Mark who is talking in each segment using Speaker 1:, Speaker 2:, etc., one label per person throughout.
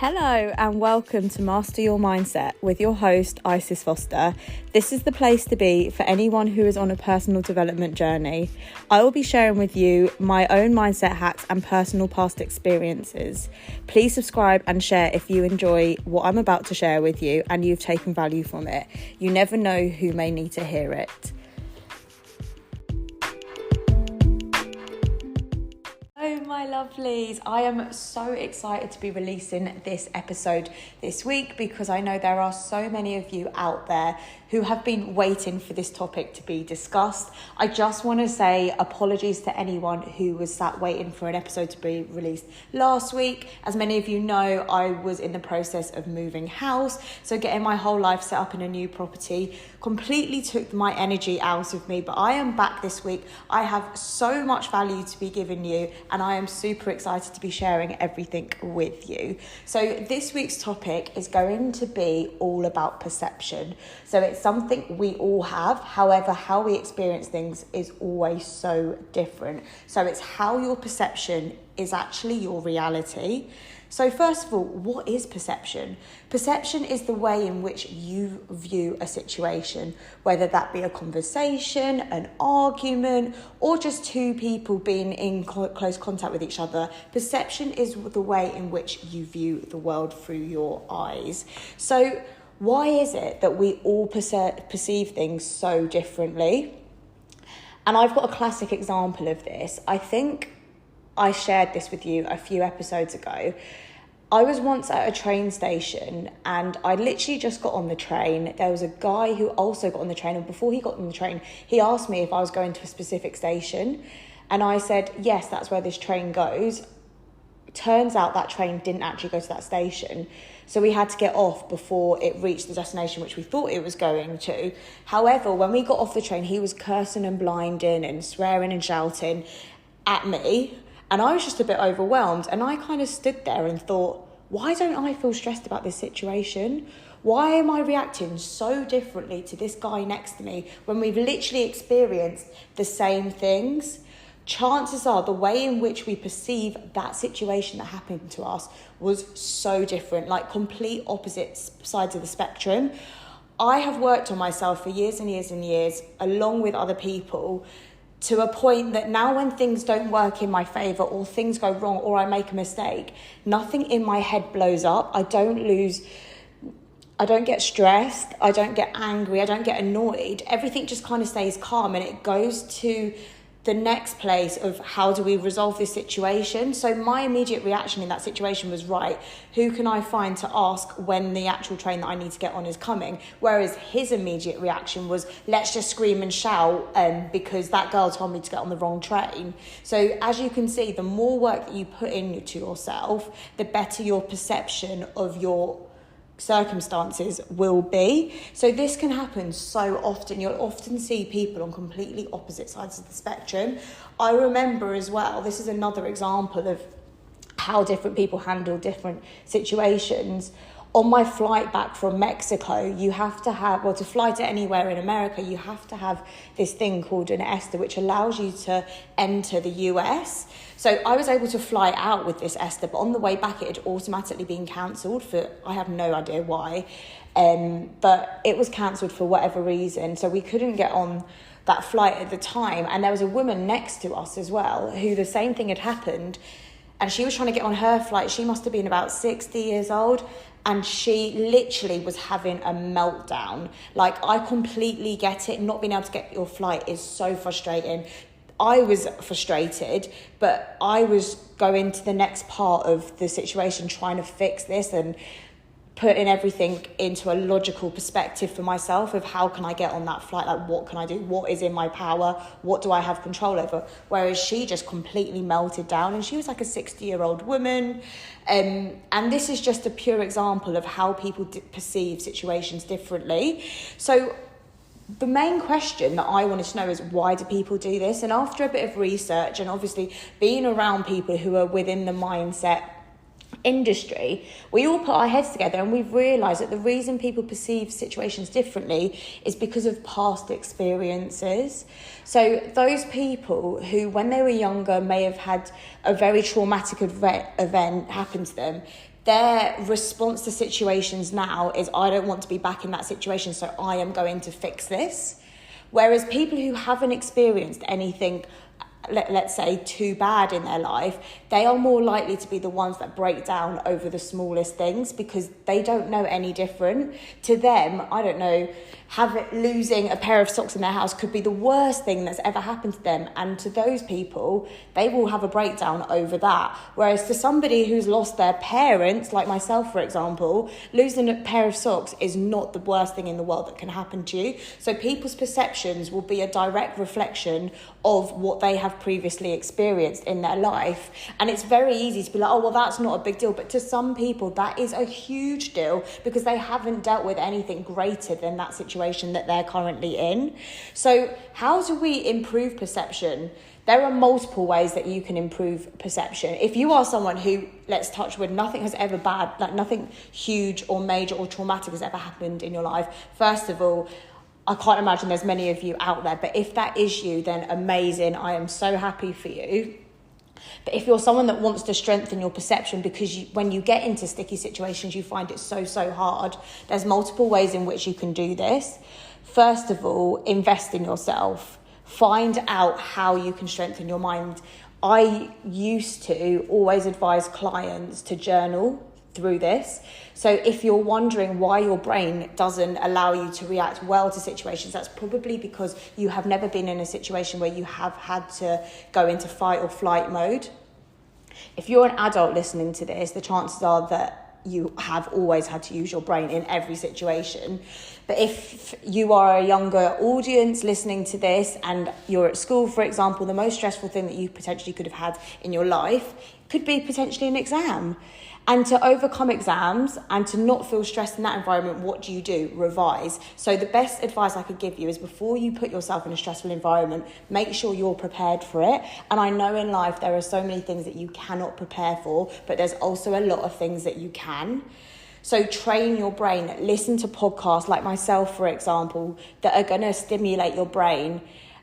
Speaker 1: Hello and welcome to Master Your Mindset with your host, Isis Foster. This is the place to be for anyone who is on a personal development journey. I will be sharing with you my own mindset hacks and personal past experiences. Please subscribe and share if you enjoy what I'm about to share with you and you've taken value from it. You never know who may need to hear it. Hello, my lovelies. I am so excited to be releasing this episode this week because I know there are so many of you out there who have been waiting for this topic to be discussed. I just want to say apologies to anyone who was sat waiting for an episode to be released last week. As many of you know, I was in the process of moving house, so getting my whole life set up in a new property completely took my energy out of me, but I am back this week. I have so much value to be giving you and I am super excited to be sharing everything with you. So this week's topic is going to be all about perception. So it's something we all have, however, how we experience things is always so different. So it's how your perception is actually your reality. So first of all, what is perception? Perception is the way in which you view a situation, whether that be a conversation, an argument, or just two people being in close contact with each other. Perception is the way in which you view the world through your eyes. So why is it that we all perceive things so differently? And I've got a classic example of this. I think I shared this with you a few episodes ago. I was once at a train station and I literally just got on the train. There was a guy who also got on the train, and before he got on the train, he asked me if I was going to a specific station. And I said, yes, that's where this train goes. Turns out that train didn't actually go to that station. So we had to get off before it reached the destination which we thought it was going to. However, when we got off the train, he was cursing and blinding and swearing and shouting at me. And I was just a bit overwhelmed. And I kind of stood there and thought, why don't I feel stressed about this situation? Why am I reacting so differently to this guy next to me when we've literally experienced the same things? Chances are the way in which we perceive that situation that happened to us was so different, like complete opposite sides of the spectrum. I have worked on myself for years and years and years, along with other people, to a point that now when things don't work in my favour or things go wrong or I make a mistake, nothing in my head blows up. I don't get stressed, I don't get angry, I don't get annoyed. Everything just kind of stays calm and it goes to the next place of how do we resolve this situation. So my immediate reaction in that situation was, right, who can I find to ask when the actual train that I need to get on is coming? Whereas his immediate reaction was, let's just scream and shout because that girl told me to get on the wrong train. So as you can see, the more work that you put into yourself, the better your perception of your circumstances will be. So this can happen so often. You'll often see people on completely opposite sides of the spectrum. I remember as well, this is another example of how different people handle different situations. On my flight back from Mexico, you have to have, to fly to anywhere in America, you have to have this thing called an ESTA, which allows you to enter the US. So I was able to fly out with this ESTA, but on the way back, it had automatically been cancelled I have no idea why, but it was cancelled for whatever reason. So we couldn't get on that flight at the time. And there was a woman next to us as well, who the same thing had happened. And she was trying to get on her flight. She must have been about 60 years old. And she literally was having a meltdown. Like, I completely get it. Not being able to get your flight is so frustrating. I was frustrated, but I was going to the next part of the situation, trying to fix this and putting everything into a logical perspective for myself of how can I get on that flight? Like, what can I do? What is in my power? What do I have control over? Whereas she just completely melted down, and she was like a 60-year-old woman. And this is just a pure example of how people perceive situations differently. So the main question that I wanted to know is, why do people do this? And after a bit of research and obviously being around people who are within the mindset industry, we all put our heads together and we've realised that the reason people perceive situations differently is because of past experiences. So those people who, when they were younger, may have had a very traumatic event happen to them, their response to situations now is, I don't want to be back in that situation, so I am going to fix this. Whereas people who haven't experienced anything, let's say, too bad in their life, they are more likely to be the ones that break down over the smallest things, because they don't know any different. To them, I don't know, losing a pair of socks in their house could be the worst thing that's ever happened to them. And to those people, they will have a breakdown over that. Whereas to somebody who's lost their parents, like myself, for example, losing a pair of socks is not the worst thing in the world that can happen to you. So people's perceptions will be a direct reflection of what they have previously experienced in their life. And it's very easy to be like, oh, well, that's not a big deal. But to some people, that is a huge deal, because they haven't dealt with anything greater than that situation that they're currently in. So how do we improve perception? There are multiple ways that you can improve perception. If you are someone who, let's touch wood, nothing has ever bad, like nothing huge or major or traumatic has ever happened in your life, first of all, I can't imagine there's many of you out there, but if that is you, then amazing. I am so happy for you. But if you're someone that wants to strengthen your perception, because when you get into sticky situations, you find it so hard, there's multiple ways in which you can do this. First of all, invest in yourself. Find out how you can strengthen your mind. I used to always advise clients to journal through this. So if you're wondering why your brain doesn't allow you to react well to situations, that's probably because you have never been in a situation where you have had to go into fight or flight mode. If you're an adult listening to this, the chances are that you have always had to use your brain in every situation. But if you are a younger audience listening to this and you're at school, for example, the most stressful thing that you potentially could have had in your life could be potentially an exam. And to overcome exams and to not feel stressed in that environment, what do? Revise. So the best advice I could give you is, before you put yourself in a stressful environment, make sure you're prepared for it. And I know in life there are so many things that you cannot prepare for, but there's also a lot of things that you can. So train your brain. Listen to podcasts like myself, for example, that are going to stimulate your brain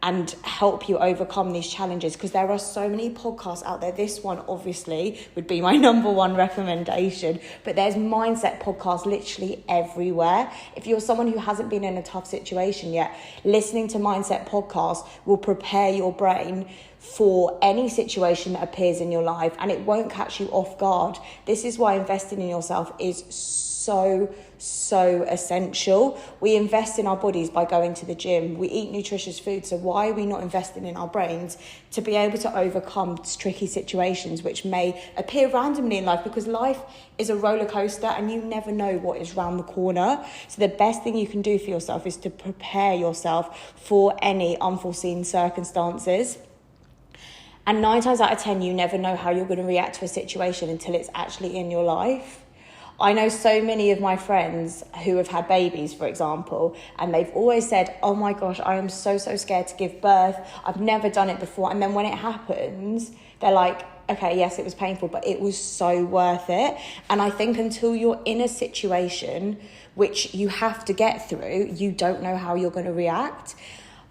Speaker 1: and help you overcome these challenges, because there are so many podcasts out there. This one obviously would be my number one recommendation, but there's mindset podcasts literally everywhere. If you're someone who hasn't been in a tough situation yet, listening to mindset podcasts will prepare your brain for any situation that appears in your life, and it won't catch you off guard. This is why investing in yourself is so essential. We invest in our bodies by going to the gym. We eat nutritious food. So why are we not investing in our brains to be able to overcome tricky situations which may appear randomly in life? Because life is a roller coaster and you never know what is round the corner. So the best thing you can do for yourself is to prepare yourself for any unforeseen circumstances. And 9 times out of 10, you never know how you're going to react to a situation until it's actually in your life. I know so many of my friends who have had babies, for example, and they've always said, oh my gosh, I am so scared to give birth. I've never done it before. And then when it happens, they're like, okay, yes, it was painful, but it was so worth it. And I think until you're in a situation which you have to get through, you don't know how you're going to react.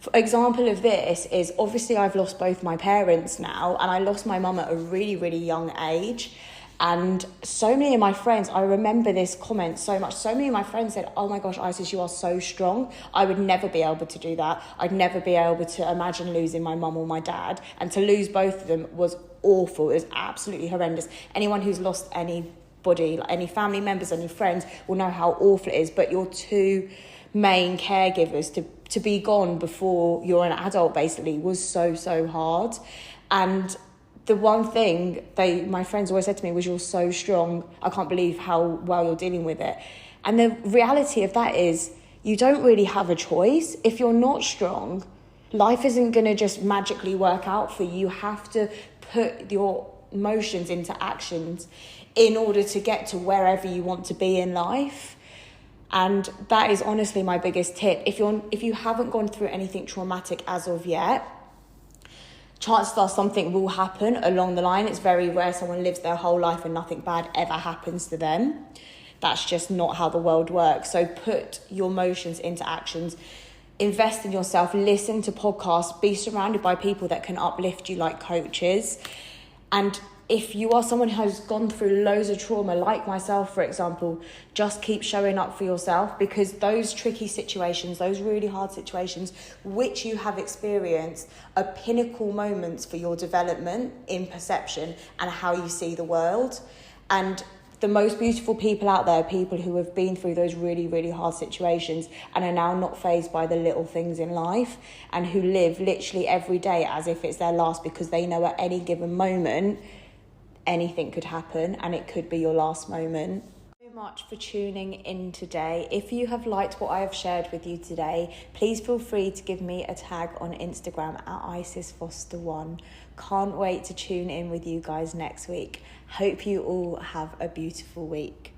Speaker 1: For example of this is, obviously I've lost both my parents now, and I lost my mum at a really young age. And so many of my friends, I remember this comment so much. So many of my friends said, oh my gosh, Isis, you are so strong. I would never be able to do that. I'd never be able to imagine losing my mum or my dad. And to lose both of them was awful. It was absolutely horrendous. Anyone who's lost anybody, like any family members, any friends, will know how awful it is. But your two main caregivers to be gone before you're an adult basically was so hard. And the one thing my friends always said to me was, you're so strong. I can't believe how well you're dealing with it. And the reality of that is, you don't really have a choice. If you're not strong, life isn't going to just magically work out for you. You have to put your emotions into actions in order to get to wherever you want to be in life. And that is honestly my biggest tip. If you haven't gone through anything traumatic as of yet, chances are something will happen along the line. It's very rare someone lives their whole life and nothing bad ever happens to them. That's just not how the world works. So put your emotions into actions. Invest in yourself. Listen to podcasts. Be surrounded by people that can uplift you, like coaches. And if you are someone who has gone through loads of trauma, like myself, for example, just keep showing up for yourself, because those tricky situations, those really hard situations, which you have experienced, are pinnacle moments for your development in perception and how you see the world. And the most beautiful people out there are people who have been through those really, really hard situations and are now not fazed by the little things in life, and who live literally every day as if it's their last, because they know at any given moment anything could happen and it could be your last moment. So much for tuning in today. If you have liked what I have shared with you today, please feel free to give me a tag on Instagram at IsisFoster1. Can't wait to tune in with you guys next week. Hope you all have a beautiful week.